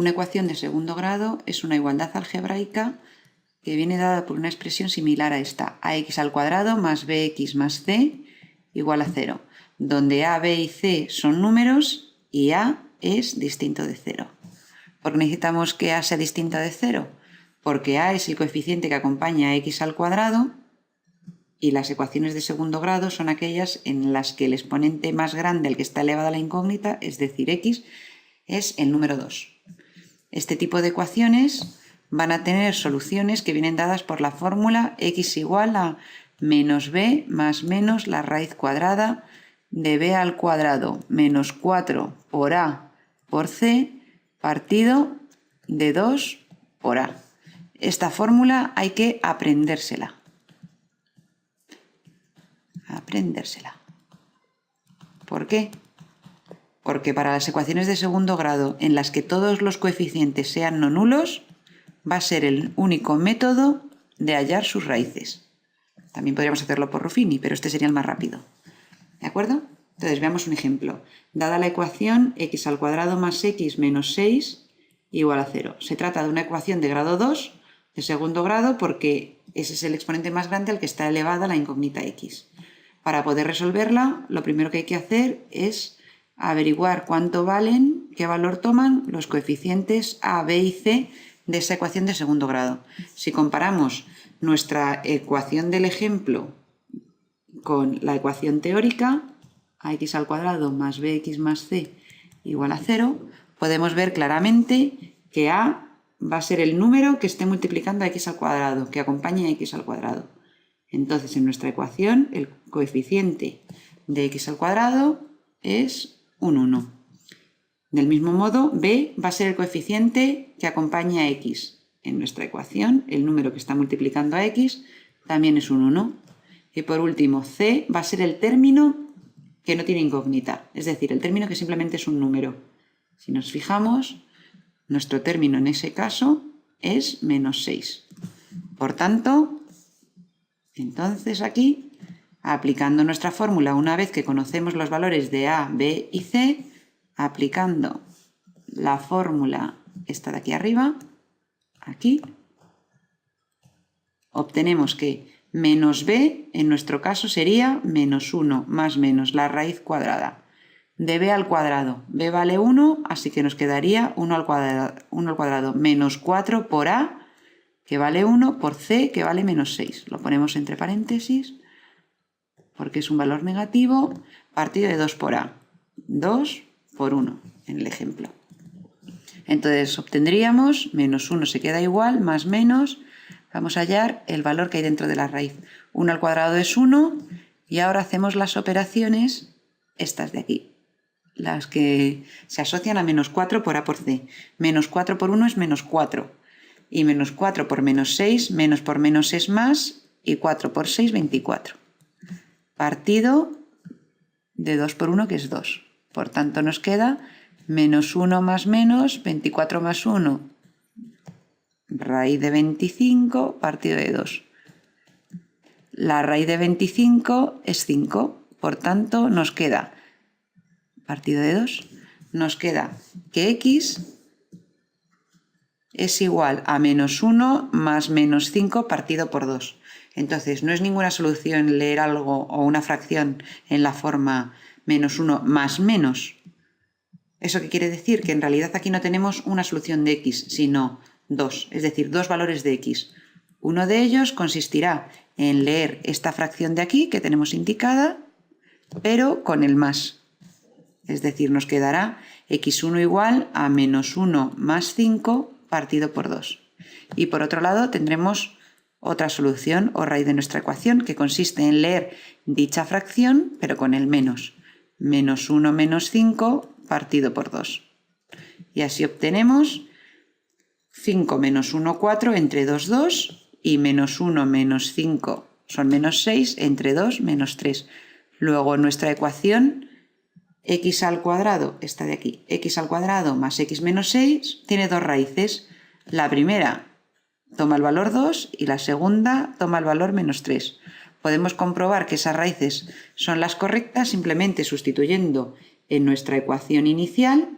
Una ecuación de segundo grado es una igualdad algebraica que viene dada por una expresión similar a esta: ax al cuadrado más bx más c igual a 0, donde a, b y c son números y a es distinto de 0. ¿Por qué necesitamos que a sea distinta de 0? Porque a es el coeficiente que acompaña a x al cuadrado y las ecuaciones de segundo grado son aquellas en las que el exponente más grande al que está elevada la incógnita, es decir, x, es el número 2. Este tipo de ecuaciones van a tener soluciones que vienen dadas por la fórmula x igual a menos b más menos la raíz cuadrada de b al cuadrado menos 4 por a por c partido de 2 por a. Esta fórmula hay que aprendérsela. ¿Por qué? Porque para las ecuaciones de segundo grado en las que todos los coeficientes sean no nulos, va a ser el único método de hallar sus raíces. También podríamos hacerlo por Ruffini, pero este sería el más rápido. ¿De acuerdo? Entonces veamos un ejemplo. Dada la ecuación x al cuadrado más x menos 6 igual a 0. Se trata de una ecuación de grado 2, de segundo grado, porque ese es el exponente más grande al que está elevada la incógnita x. Para poder resolverla, lo primero que hay que hacer es averiguar cuánto valen, qué valor toman los coeficientes a, b y c de esa ecuación de segundo grado. Si comparamos nuestra ecuación del ejemplo con la ecuación teórica, ax al cuadrado más bx más c igual a 0, podemos ver claramente que a va a ser el número que esté multiplicando a x al cuadrado, que acompañe a x al cuadrado. Entonces, en nuestra ecuación, el coeficiente de x al cuadrado es un 1. Del mismo modo, b va a ser el coeficiente que acompaña a x. En nuestra ecuación, el número que está multiplicando a x también es un 1. Y por último, c va a ser el término que no tiene incógnita, es decir, el término que simplemente es un número. Si nos fijamos, nuestro término en ese caso es menos 6. Por tanto, entonces aquí, aplicando nuestra fórmula, una vez que conocemos los valores de a, b y c, aplicando la fórmula esta de aquí arriba, aquí, obtenemos que menos b, en nuestro caso, sería menos 1 más menos la raíz cuadrada de b al cuadrado. b vale 1, así que nos quedaría 1 al cuadrado menos 4 por a, que vale 1, por c, que vale menos 6. Lo ponemos entre paréntesis porque es un valor negativo, partido de 2 por a. 2 por 1 en el ejemplo. Entonces obtendríamos menos 1 se queda igual, más menos, vamos a hallar el valor que hay dentro de la raíz. 1 al cuadrado es 1 y ahora hacemos las operaciones, estas de aquí, las que se asocian a menos 4 por a por c. Menos 4 por 1 es menos 4. Y menos 4 por menos 6, menos por menos es más, y 4 por 6, 24. Partido de 2 por 1, que es 2. Por tanto, nos queda menos 1 más menos, 24 más 1, raíz de 25, partido de 2. La raíz de 25 es 5, por tanto, nos queda, partido de 2, nos queda que x es igual a menos 1 más menos 5 partido por 2. Entonces, no es ninguna solución leer algo o una fracción en la forma menos 1 más menos. ¿Eso qué quiere decir? Que en realidad aquí no tenemos una solución de x, sino dos, es decir, dos valores de x. Uno de ellos consistirá en leer esta fracción de aquí que tenemos indicada, pero con el más. Es decir, nos quedará x1 igual a menos 1 más 5 partido por 2. Y por otro lado tendremos otra solución o raíz de nuestra ecuación que consiste en leer dicha fracción pero con el menos. Menos 1 menos 5 partido por 2. Y así obtenemos 5 menos 1, 4, entre 2, 2, y menos 1 menos 5 son menos 6, entre 2, menos 3. Luego nuestra ecuación x al cuadrado, esta de aquí, x al cuadrado más x menos 6, tiene dos raíces. La primera toma el valor 2 y la segunda toma el valor menos 3. Podemos comprobar que esas raíces son las correctas simplemente sustituyendo en nuestra ecuación inicial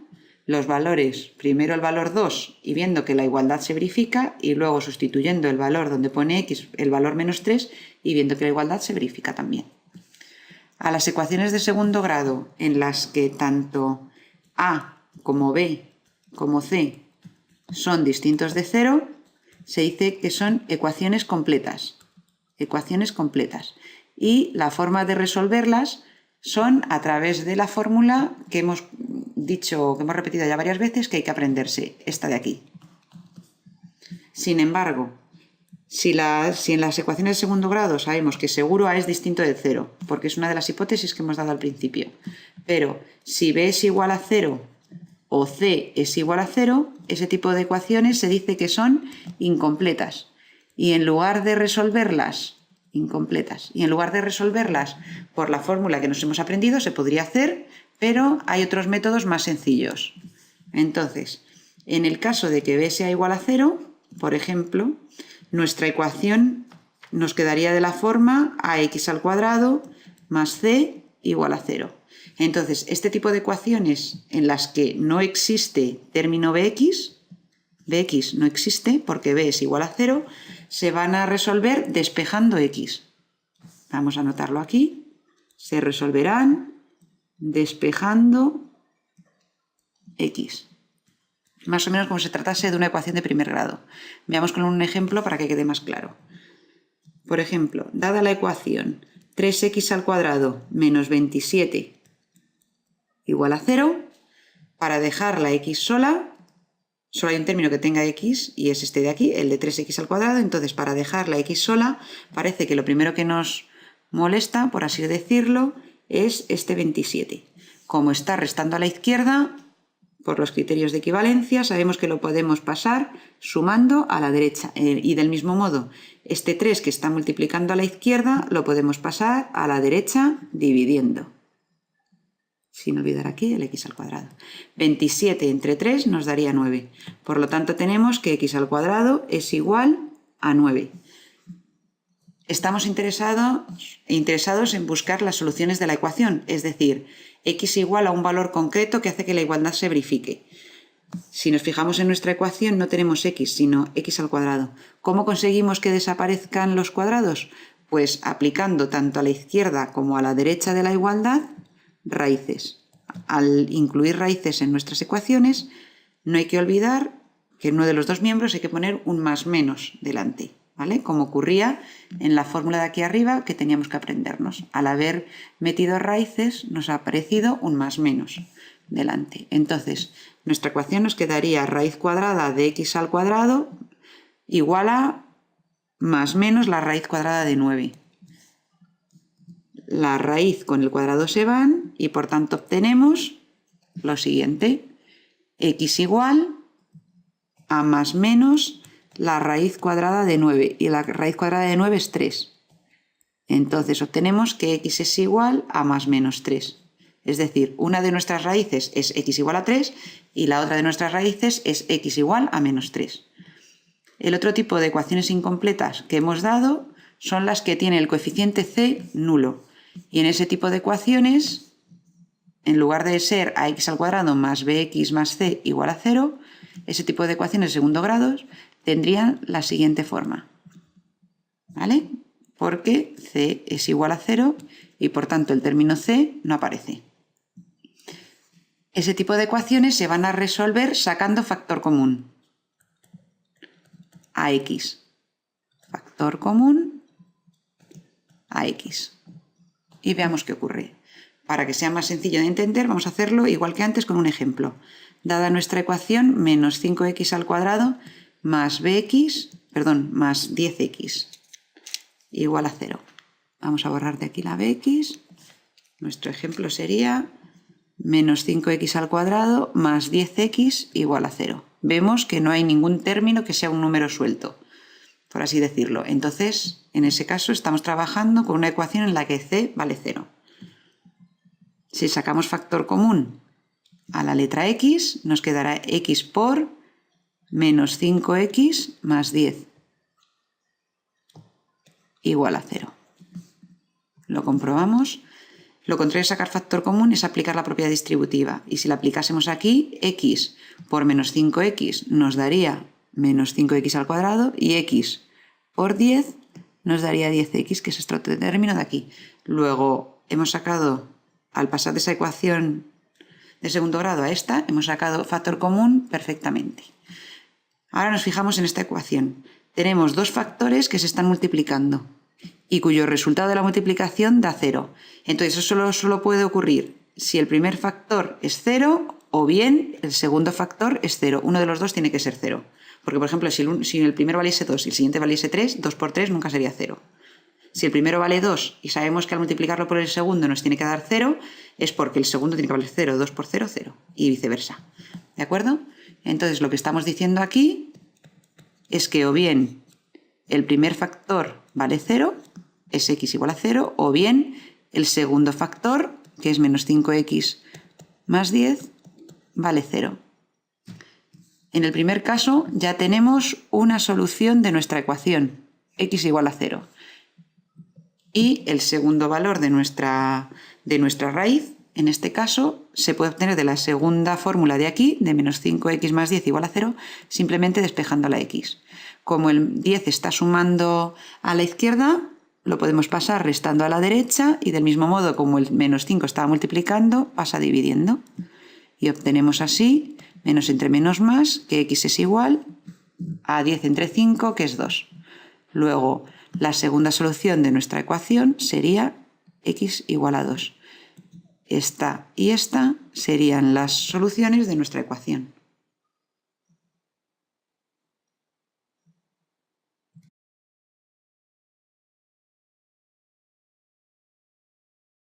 los valores, primero el valor 2 y viendo que la igualdad se verifica, y luego sustituyendo el valor donde pone x, el valor menos 3, y viendo que la igualdad se verifica también. A las ecuaciones de segundo grado en las que tanto a como b como c son distintos de 0, se dice que son ecuaciones completas. Ecuaciones completas. Y la forma de resolverlas son a través de la fórmula que hemos dicho, que hemos repetido ya varias veces, que hay que aprenderse, esta de aquí. Sin embargo, si en las ecuaciones de segundo grado sabemos que seguro a es distinto de 0, porque es una de las hipótesis que hemos dado al principio, pero si b es igual a 0 o c es igual a 0, ese tipo de ecuaciones se dice que son incompletas. Y en lugar de resolverlas por la fórmula que nos hemos aprendido, se podría hacer, pero hay otros métodos más sencillos. Entonces, en el caso de que b sea igual a 0, por ejemplo, nuestra ecuación nos quedaría de la forma ax al cuadrado más c igual a 0. Entonces, este tipo de ecuaciones en las que no existe término bx no existe porque b es igual a 0, se van a resolver despejando x. Vamos a anotarlo aquí. Se resolverán despejando x. Más o menos como si se tratase de una ecuación de primer grado. Veamos con un ejemplo para que quede más claro. Por ejemplo, dada la ecuación 3x al cuadrado menos 27 igual a 0, para dejar la x sola, solo hay un término que tenga x y es este de aquí, el de 3x al cuadrado. Entonces, para dejar la x sola, parece que lo primero que nos molesta, por así decirlo, es este 27. Como está restando a la izquierda, por los criterios de equivalencia, sabemos que lo podemos pasar sumando a la derecha. Y del mismo modo, este 3 que está multiplicando a la izquierda, lo podemos pasar a la derecha dividiendo. Sin olvidar aquí el x al cuadrado. 27 entre 3 nos daría 9. Por lo tanto, tenemos que x al cuadrado es igual a 9. Estamos interesados en buscar las soluciones de la ecuación, es decir, x igual a un valor concreto que hace que la igualdad se verifique. Si nos fijamos en nuestra ecuación, no tenemos x, sino x al cuadrado. ¿Cómo conseguimos que desaparezcan los cuadrados? Pues aplicando tanto a la izquierda como a la derecha de la igualdad raíces. Al incluir raíces en nuestras ecuaciones, no hay que olvidar que en uno de los dos miembros hay que poner un más menos delante, ¿vale? Como ocurría en la fórmula de aquí arriba que teníamos que aprendernos. Al haber metido raíces, nos ha aparecido un más menos delante. Entonces, nuestra ecuación nos quedaría raíz cuadrada de x al cuadrado igual a más menos la raíz cuadrada de 9. La raíz con el cuadrado se van y por tanto obtenemos lo siguiente: x igual a más menos la raíz cuadrada de 9, y la raíz cuadrada de 9 es 3. Entonces obtenemos que x es igual a más menos 3. Es decir, una de nuestras raíces es x igual a 3 y la otra de nuestras raíces es x igual a menos 3. El otro tipo de ecuaciones incompletas que hemos dado son las que tienen el coeficiente c nulo. Y en ese tipo de ecuaciones, en lugar de ser ax al cuadrado más bx más c igual a 0, ese tipo de ecuaciones de segundo grado tendrían la siguiente forma, ¿vale? Porque c es igual a 0 y por tanto el término c no aparece. Ese tipo de ecuaciones se van a resolver sacando factor común. Ax. Factor común Ax. Y veamos qué ocurre. Para que sea más sencillo de entender, vamos a hacerlo igual que antes con un ejemplo. Dada nuestra ecuación, menos 5x al cuadrado más más 10x igual a 0. Vamos a borrar de aquí la bx. Nuestro ejemplo sería menos 5x al cuadrado más 10x igual a 0. Vemos que no hay ningún término que sea un número suelto, por así decirlo. Entonces, en ese caso, estamos trabajando con una ecuación en la que c vale 0. Si sacamos factor común a la letra x, nos quedará x por menos 5x más 10 igual a 0. Lo comprobamos. Lo contrario de sacar factor común es aplicar la propiedad distributiva. Y si la aplicásemos aquí, x por menos 5x nos daría menos 5x al cuadrado y x por 10 nos daría 10x, que es este otro término de aquí. Luego hemos sacado, al pasar de esa ecuación de segundo grado a esta, hemos sacado factor común perfectamente. Ahora nos fijamos en esta ecuación. Tenemos dos factores que se están multiplicando y cuyo resultado de la multiplicación da 0. Entonces eso solo puede ocurrir si el primer factor es 0 o bien el segundo factor es 0. Uno de los dos tiene que ser 0. Porque, por ejemplo, si el primero valiese 2 y el siguiente valiese 3, 2 por 3 nunca sería 0. Si el primero vale 2 y sabemos que al multiplicarlo por el segundo nos tiene que dar 0, es porque el segundo tiene que valer 0, 2 por 0, 0, y viceversa. ¿De acuerdo? Entonces lo que estamos diciendo aquí es que o bien el primer factor vale 0, es x igual a 0, o bien el segundo factor, que es menos 5x más 10, vale 0. En el primer caso ya tenemos una solución de nuestra ecuación, x igual a 0. Y el segundo valor de nuestra raíz, en este caso, se puede obtener de la segunda fórmula de aquí, de menos 5x más 10 igual a 0, simplemente despejando la x. Como el 10 está sumando a la izquierda, lo podemos pasar restando a la derecha y del mismo modo como el menos 5 estaba multiplicando, pasa dividiendo. Y obtenemos así menos entre menos más, que x es igual a 10 entre 5, que es 2. Luego, la segunda solución de nuestra ecuación sería x igual a 2. Esta y esta serían las soluciones de nuestra ecuación.